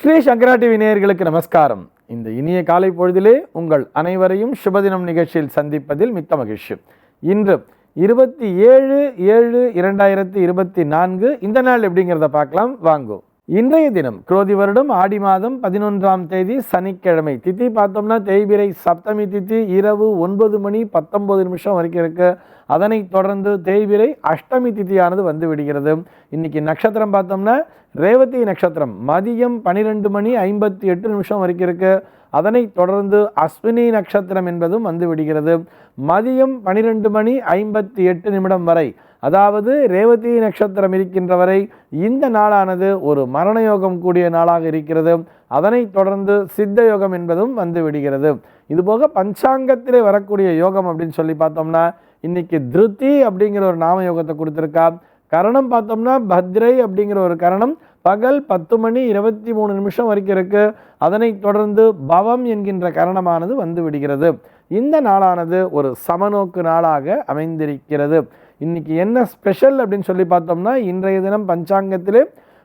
ஸ்ரீ சங்கரா TV நேயர்களுக்கு நமஸ்காரம். இந்த இனிய காலை பொழுதிலே உங்கள் அனைவரையும் சுபதினம் நிகழ்ச்சியில் சந்திப்பதில் மிக்க மகிழ்ச்சி. இன்று 27/7/2024 இந்த நாள் எப்படிங்கிறத பார்க்கலாம் வாங்கோ. இன்றைய தினம் குரோதி வருடம் ஆடி மாதம் 11ஆம் தேதி சனிக்கிழமை. திதி பார்த்தோம்னா தேய்பிரை சப்தமி திதி இரவு 9 மணி 19 நிமிஷம் வரைக்கும் இருக்கு. அதனைத் தொடர்ந்து தேய்பிரை அஷ்டமி திதியானது வந்து விடுகிறது. இன்னைக்கு நட்சத்திரம் பார்த்தோம்னா ரேவதி நட்சத்திரம் மதியம் 12 மணி 58 நிமிஷம் வரைக்கும் இருக்கு. அதனைத் தொடர்ந்து அஸ்வினி நட்சத்திரம் என்பதும் வந்து விடுகிறது. மதியம் 12 மணி 58 நிமிடம் வரை, அதாவது ரேவதி நட்சத்திரம் இருக்கின்ற வரை இந்த நாளானது ஒரு மரணயோகம் கூடிய நாளாக இருக்கிறது. அதனைத் தொடர்ந்து சித்த யோகம் என்பதும் வந்து விடுகிறது. இதுபோக பஞ்சாங்கத்திலே வரக்கூடிய யோகம் அப்படின்னு சொல்லி பார்த்தோம்னா இன்னைக்கு திருத்தி அப்படிங்கிற ஒரு நாம யோகத்தை கொடுத்துருக்கா. கரணம் பார்த்தோம்னா பத்ரை அப்படிங்கிற ஒரு கரணம் பகல் 10 மணி 23 நிமிஷம் வரைக்கும் இருக்கு. அதனைத் தொடர்ந்து பவம் என்கின்ற கரணமானது வந்து விடுகிறது. இந்த நாளானது ஒரு சமநோக்கு நாளாக அமைந்திருக்கிறது. இன்னைக்கு என்ன ஸ்பெஷல் அப்படின்னு சொல்லி பார்த்தோம்னா இன்றைய தினம் பஞ்சாங்கத்திலே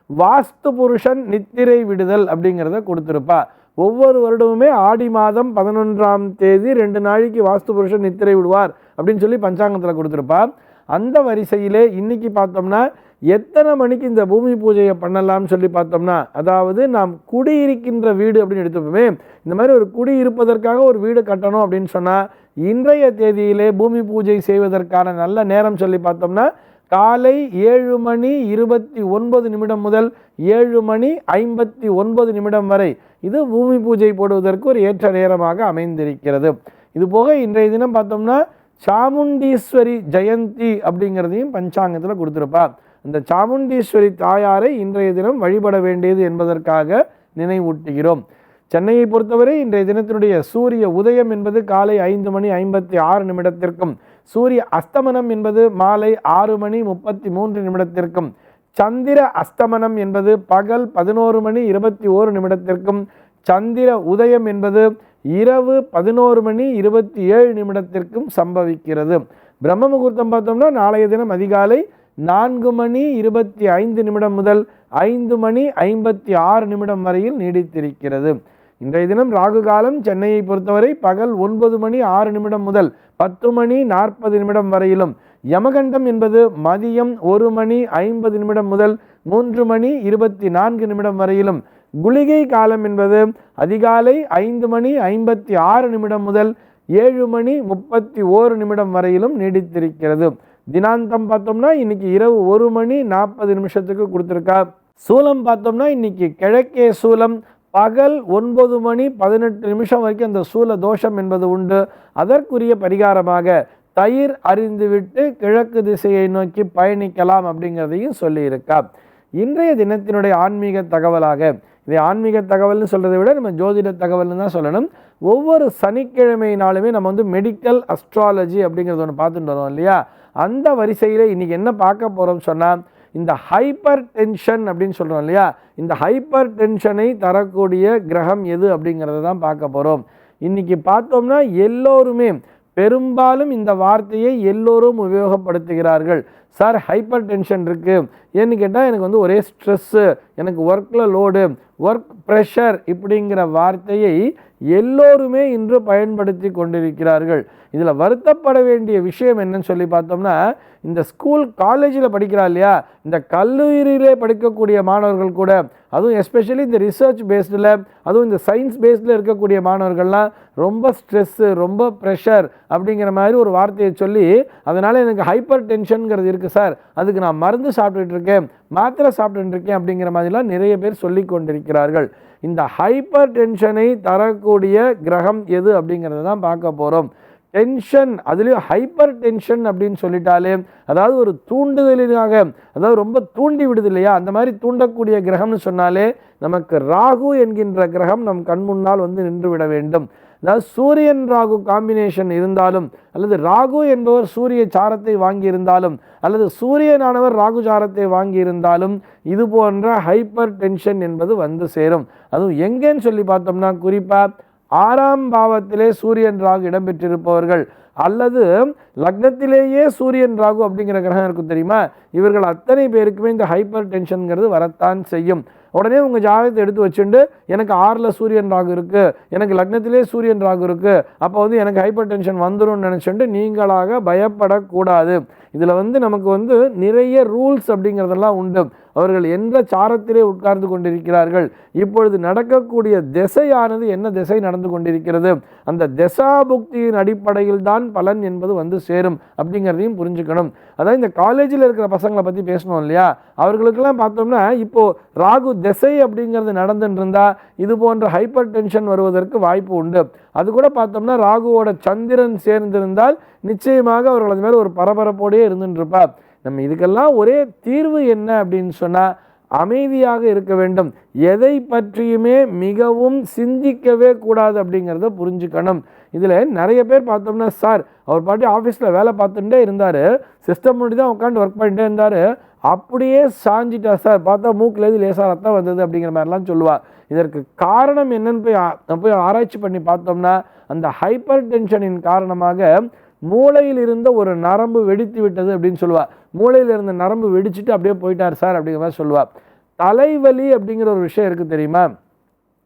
வாஸ்து புருஷன் நித்திரை விடுதல் அப்படிங்கிறத கொடுத்துருப்பா. ஒவ்வொரு வருடமுமே ஆடி மாதம் 11ஆம் தேதி 2 நாளைக்கு வாஸ்து புருஷன் நித்திரை விடுவார் அப்படின்னு சொல்லி பஞ்சாங்கத்தில் கொடுத்துருப்பா. அந்த வரிசையிலே இன்னைக்கு பார்த்தோம்னா எத்தனை மணிக்கு இந்த பூமி பூஜையை பண்ணலாம்னு சொல்லி பார்த்தோம்னா, அதாவது நாம் குடியிருக்கின்ற வீடு அப்படின்னு எடுத்துப்போமே, இந்த மாதிரி ஒரு குடி இருப்பதற்காக ஒரு வீடு கட்டணும் அப்படின்னு சொன்னால் இன்றைய தேதியிலே பூமி பூஜை செய்வதற்கான நல்ல நேரம் சொல்லி பார்த்தோம்னா காலை 7 மணி 29 நிமிடம் முதல் 7 மணி 59 நிமிடம் வரை இது பூமி பூஜை போடுவதற்கு ஒரு ஏற்ற நேரமாக அமைந்திருக்கிறது. இதுபோக இன்றைய தினம் பார்த்தோம்னா சாமுண்டீஸ்வரி ஜெயந்தி அப்படிங்கிறதையும் பஞ்சாங்கத்தில் கொடுத்துருப்பா. இந்த சாமுண்டீஸ்வரி தாயாரை இன்றைய தினம் வழிபட வேண்டியது என்பதற்காக நினைவூட்டுகிறோம். சென்னையை பொறுத்தவரை இன்றைய தினத்தினுடைய சூரிய உதயம் என்பது காலை 5 மணி 56 நிமிடத்திற்கும், சூரிய அஸ்தமனம் என்பது மாலை 6 மணி 33 நிமிடத்திற்கும், சந்திர அஸ்தமனம் என்பது பகல் 11 மணி 21 நிமிடத்திற்கும், சந்திர உதயம் என்பது இரவு 11 மணி 27 நிமிடத்திற்கும் சம்பவிக்கிறது. பிரம்ம முகூர்த்தம் பார்த்தோம்னா நாளைய தினம் அதிகாலை 4 மணி 25 நிமிடம் முதல் 5 மணி 56 நிமிடம் வரையில் நீடித்திருக்கிறது. இன்றைய தினம் ராகு காலம் சென்னையை பொறுத்தவரை பகல் 9 மணி 6 நிமிடம் முதல் 10 மணி 40 நிமிடம் வரையிலும், யமகண்டம் என்பது மதியம் 1 மணி 50 நிமிடம் முதல் 3 மணி 24 நிமிடம் வரையிலும், குளிகை காலம் என்பது அதிகாலை 5 மணி 56 நிமிடம் முதல் 7 மணி 31 நிமிடம் வரையிலும் நீடித்திருக்கிறது. தினாந்தம் பார்த்தோம்னா இன்னைக்கு இரவு 1 மணி 40 நிமிஷத்துக்கு கொடுத்துருக்கா. சூலம் பார்த்தோம்னா இன்னைக்கு கிழக்கே சூலம் பகல் 9 மணி 18 நிமிஷம் வரைக்கும் அந்த சூல தோஷம் என்பது உண்டு. அதற்குரிய பரிகாரமாக தயிர் அறிந்துவிட்டு கிழக்கு திசையை நோக்கி பயணிக்கலாம் அப்படிங்கிறதையும் சொல்லியிருக்கா. இன்றைய தினத்தினுடைய ஆன்மீக தகவலாக, இதை ஆன்மீக தகவல்னு சொல்கிறத விட நம்ம ஜோதிட தகவல்னு தான் சொல்லணும். ஒவ்வொரு சனிக்கிழமையினாலுமே நம்ம மெடிக்கல் அஸ்ட்ராலஜி அப்படிங்கிறது ஒன்று பார்த்துட்டு வரோம் இல்லையா. அந்த வரிசையில் இன்றைக்கி என்ன பார்க்க போகிறோம் சொன்னால் இந்த ஹைப்பர் டென்ஷன் அப்படின்னு சொல்கிறோம் இல்லையா, இந்த ஹைப்பர் டென்ஷனை தரக்கூடிய கிரகம் எது அப்படிங்கிறத தான் பார்க்க போகிறோம். இன்றைக்கி பார்த்தோம்னா எல்லோருமே பெரும்பாலும் இந்த வார்த்தையை எல்லோரும் உபயோகப்படுத்துகிறார்கள். சார் ஹைப்பர் டென்ஷன் இருக்குது, ஏன்னு கேட்டால் எனக்கு ஒரே ஸ்ட்ரெஸ்ஸு, எனக்கு ஒர்க்கில் லோடு, ஒர்க் ப்ரெஷர் இப்படிங்கிற வார்த்தையை எல்லோருமே இன்று பயன்படுத்தி கொண்டிருக்கிறார்கள். இதில் வருத்தப்பட வேண்டிய விஷயம் என்னன்னு சொல்லி பார்த்தோம்னா இந்த ஸ்கூல் காலேஜில் படிக்கிறா இல்லையா, இந்த கல்லூரியிலே படிக்கக்கூடிய மாணவர்கள் கூட, அதுவும் எஸ்பெஷலி இந்த ரிசர்ச் பேஸ்டில், அதுவும் இந்த சயின்ஸ் பேஸ்டில் இருக்கக்கூடிய மாணவர்கள்லாம் ரொம்ப ஸ்ட்ரெஸ்ஸு, ரொம்ப ப்ரெஷர் அப்படிங்கிற மாதிரி ஒரு வார்த்தையை சொல்லி அதனால் எனக்கு ஹைப்பர் டென்ஷனுங்கிறது இருக்குது சார், அதுக்கு நான் மருந்து சாப்பிட்டுட்டு இருக்கேன், மாத்திரை சாப்பிட்டுட்டு இருக்கேன் அப்படிங்கிற மாதிரிலாம் நிறைய பேர் சொல்லி கொண்டிருக்கிறார்கள். இந்த ஹைப்பர் டென்ஷனை தரக்கூடிய கிரகம் எது அப்படிங்கிறத தான் பார்க்க போகிறோம். டென்ஷன், அதுலேயும் ஹைப்பர் டென்ஷன் அப்படின்னு சொல்லிட்டாலே அதாவது ஒரு தூண்டுதலினாக, அதாவது ரொம்ப தூண்டி விடுது இல்லையா, அந்த மாதிரி தூண்டக்கூடிய கிரகம்னு சொன்னாலே நமக்கு ராகு என்கின்ற கிரகம் நம் கண் முன்னால் நின்று விட வேண்டும். அதாவது சூரியன் ராகு காம்பினேஷன் இருந்தாலும், அல்லது ராகு என்பவர் சூரிய சாரத்தை வாங்கி இருந்தாலும், அல்லது சூரியனானவர் ராகு சாரத்தை வாங்கி இருந்தாலும் இது போன்ற ஹைப்பர் டென்ஷன் என்பது சேரும். அதுவும் எங்கேன்னு சொல்லி பார்த்தோம்னா குறிப்பாக 6ஆம் பாவத்திலே சூரியன் ராகு இடம்பெற்றிருப்பவர்கள், அல்லது லக்னத்திலேயே சூரியன் ராகு அப்படிங்கிற கிரகம் இருக்கும் தெரியுமா, இவர்கள் அத்தனை பேருக்குமே இந்த ஹைப்பர் டென்ஷனுங்கிறது வரத்தான் செய்யும். உடனே உங்கள் ஜாதகத்தை எடுத்து வச்சுட்டு எனக்கு 6ல் சூரியன் ராகு இருக்குது, எனக்கு லக்னத்திலே சூரியன் ராகு இருக்குது, அப்போ எனக்கு ஹைப்பர் டென்ஷன் வந்துடும் நினச்சிட்டு நீங்களாக பயப்படக்கூடாது. இதில் நமக்கு நிறைய ரூல்ஸ் அப்படிங்கிறதெல்லாம் உண்டு. அவர்கள் எந்த சாரத்திலே உட்கார்ந்து கொண்டிருக்கிறார்கள், இப்பொழுது நடக்கக்கூடிய திசையானது என்ன திசை நடந்து கொண்டிருக்கிறது, அந்த தசாபுக்தியின் அடிப்படையில் தான் பலன் என்பது சேரும் அப்படிங்கிறதையும் புரிஞ்சுக்கணும். அதாவது இந்த காலேஜில் இருக்கிற பசங்களை பற்றி பேசணும் இல்லையா, அவர்களுக்கெல்லாம் பார்த்தோம்னா இப்போது ராகு திசை அப்படிங்கிறது நடந்துட்டு இருந்தால் இது போன்ற ஹைப்பர் டென்ஷன் வருவதற்கு வாய்ப்பு உண்டு. அது கூட பார்த்தோம்னா ராகுவோட சந்திரன் சேர்ந்திருந்தால் நிச்சயமாக அவர்கள் அது மேலே ஒரு பரபரப்போடையே இருந்துட்டு இருப்பார். நம்ம இதுக்கெல்லாம் ஒரே தீர்வு என்ன அப்படின்னு சொன்னால் அமைதியாக இருக்க வேண்டும். எதை பற்றியுமே மிகவும் சிந்திக்கவே கூடாது அப்படிங்கிறத புரிஞ்சுக்கணும். இதில் நிறைய பேர் பார்த்தோம்னா, சார் அவர் பாட்டி ஆஃபீஸில் வேலை பார்த்துட்டே இருந்தார், சிஸ்டம் முன்னாடி தான் உட்காந்து ஒர்க் பண்ணிட்டே இருந்தார், அப்படியே சாஞ்சிட்டா சார், பார்த்தா மூக்கிலேருந்து லேசாக ரத்தம் வந்தது அப்படிங்கிற மாதிரிலாம் சொல்லுவாள். இதற்கு காரணம் என்னன்னு போய் ஆராய்ச்சி பண்ணி பார்த்தோம்னா அந்த ஹைப்பர் டென்ஷனின் காரணமாக மூளையில் இருந்த ஒரு நரம்பு வெடித்து விட்டது அப்படின்னு சொல்லுவாள். மூளையில் இருந்த நரம்பு வெடிச்சுட்டு அப்படியே போயிட்டார் சார் அப்படிங்கிற மாதிரி சொல்லுவாள். தலைவலி அப்படிங்கிற ஒரு விஷயம் இருக்குது தெரியுமா,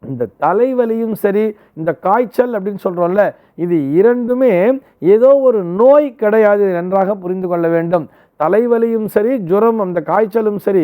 இந்த தலைவலியும் சரி இந்த காய்ச்சல் அப்படின்னு சொல்கிறோம்ல, இது இரண்டுமே ஏதோ ஒரு நோய் கிடையாது, நன்றாக புரிந்து கொள்ள வேண்டும். தலைவலியும் சரி ஜுரம் அந்த காய்ச்சலும் சரி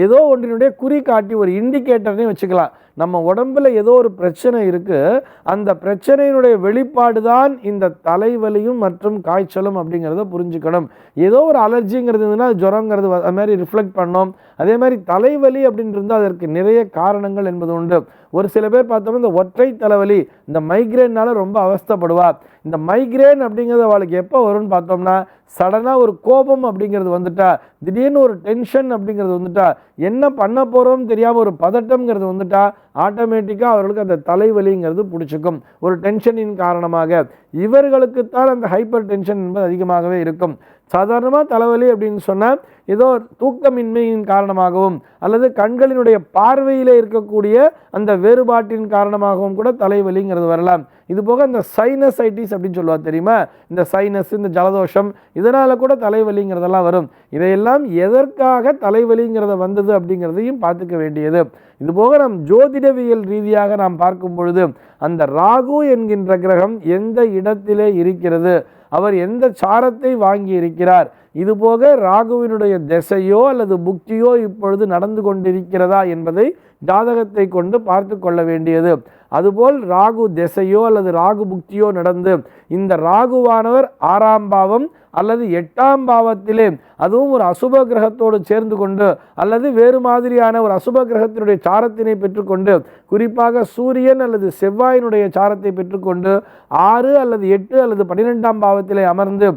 ஏதோ ஒன்றினுடைய குறி காட்டி ஒரு இண்டிகேட்டர்னே வச்சுக்கலாம். நம்ம உடம்புல ஏதோ ஒரு பிரச்சனை இருக்குது, அந்த பிரச்சனையினுடைய வெளிப்பாடு தான் இந்த தலைவலியும் மற்றும் காய்ச்சலும் அப்படிங்கிறத புரிஞ்சுக்கணும். ஏதோ ஒரு அலர்ஜிங்கிறது இருந்ததுன்னா ஜுரங்கிறது அது மாதிரி ரிஃப்ளெக்ட் பண்ணோம். அதே மாதிரி தலைவலி அப்படின்னு இருந்தால் அதற்கு நிறைய காரணங்கள் என்பது உண்டு. ஒரு சில பேர் பார்த்தோம்னா இந்த ஒற்றை தலைவலி இந்த மைக்ரேன்னால ரொம்ப அவஸ்தைப்படுவார். இந்த மைக்ரேன் அப்படிங்கிறது அவளுக்கு எப்போ வரும்னு பார்த்தோம்னா சடனாக ஒரு கோபம் அப்படிங்கிறது வந்துட்டா, திடீர்னு ஒரு டென்ஷன் அப்படிங்கிறது வந்துட்டா, என்ன பண்ண போகிறோம்னு தெரியாமல் ஒரு பதட்டம்ங்கிறது வந்துட்டா ஆட்டோமேட்டிக்காக அவர்களுக்கு அந்த தலைவலிங்கிறது பிடிச்சிக்கும். ஒரு டென்ஷனின் காரணமாக இவர்களுக்குத்தான் அந்த ஹைப்பர் டென்ஷன் என்பது அதிகமாகவே இருக்கும். சாதாரணமாக தலைவலி அப்படின்னு சொன்னால் ஏதோ தூக்கமின்மையின் காரணமாகவும் அல்லது கண்களினுடைய பார்வையில் இருக்கக்கூடிய அந்த வேறுபாட்டின் காரணமாகவும் கூட தலைவலிங்கிறது வரலாம். இது போக இந்த சைனசைட்டிஸ் அப்படின்னு சொல்லுவாங்க தெரியுமா, இந்த சைனஸ் இந்த ஜலதோஷம் இதனால் கூட தலைவலிங்கிறதெல்லாம் வரும். இதையெல்லாம் எதற்காக தலைவலிங்கிறத வந்தது அப்படிங்கிறதையும் பார்த்துக்க வேண்டியது. இதுபோக நம் ஜோதிடவியல் ரீதியாக நாம் பார்க்கும் பொழுது அந்த ராகு என்கின்ற கிரகம் எந்த இடத்திலே இருக்கிறது, அவர் எந்த சாரத்தை வாங்கி இருக்கிறார், இதுபோக ராகுவினுடைய திசையோ அல்லது புக்தியோ இப்பொழுது நடந்து கொண்டிருக்கிறதா என்பதை ஜாதகத்தை கொண்டு பார்த்து கொள்ள வேண்டியது. அதுபோல் ராகு திசையோ அல்லது ராகு புக்தியோ நடந்து இந்த ராகுவானவர் 6ஆம் பாவம் அல்லது 8ஆம் பாவத்திலே அதுவும் ஒரு அசுப கிரகத்தோடு சேர்ந்து கொண்டு அல்லது வேறு மாதிரியான ஒரு அசுப கிரகத்தினுடைய சாரத்தினை பெற்றுக்கொண்டு குறிப்பாக சூரியன் அல்லது செவ்வாயினுடைய சாரத்தை பெற்றுக்கொண்டு 6 அல்லது 8 அல்லது 12ஆம் பாவத்திலே அமர்ந்து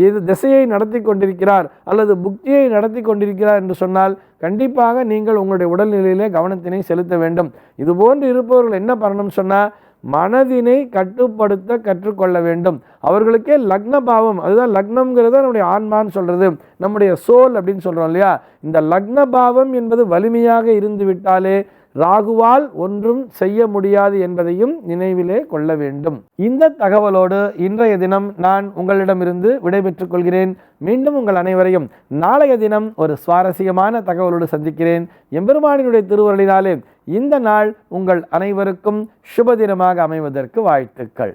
இது திசையை நடத்தி கொண்டிருக்கிறார் அல்லது புக்தியை நடத்தி கொண்டிருக்கிறார் என்று சொன்னால் கண்டிப்பாக நீங்கள் உங்களுடைய உடல்நிலையிலே கவனத்தினை செலுத்த வேண்டும். இதுபோன்று இருப்பவர்கள் என்ன பண்ணணும்னு சொன்னால் மனதினை கட்டுப்படுத்த கற்றுக்கொள்ள வேண்டும். அவர்களுக்கே லக்ன பாவம், அதுதான் லக்னம்ங்கிறது நம்முடைய ஆன்மான்னு சொல்கிறது, நம்முடைய சோல் அப்படின்னு சொல்கிறோம் இல்லையா, இந்த லக்ன பாவம் என்பது வலிமையாக இருந்து விட்டாலே ராகுவால் ஒன்றும் செய்ய முடியாது என்பதையும் நினைவிலே கொள்ள வேண்டும். இந்த தகவலோடு இன்றைய தினம் நான் உங்களிடமிருந்து விடைபெற்றுக் கொள்கிறேன். மீண்டும் உங்கள் அனைவரையும் நாளைய தினம் ஒரு சுவாரஸ்யமான தகவலோடு சந்திக்கிறேன். எம்பெருமானினுடைய திருவருளினாலே இந்த நாள் உங்கள் அனைவருக்கும் சுப தினமாக அமைவதற்கு வாழ்த்துக்கள்.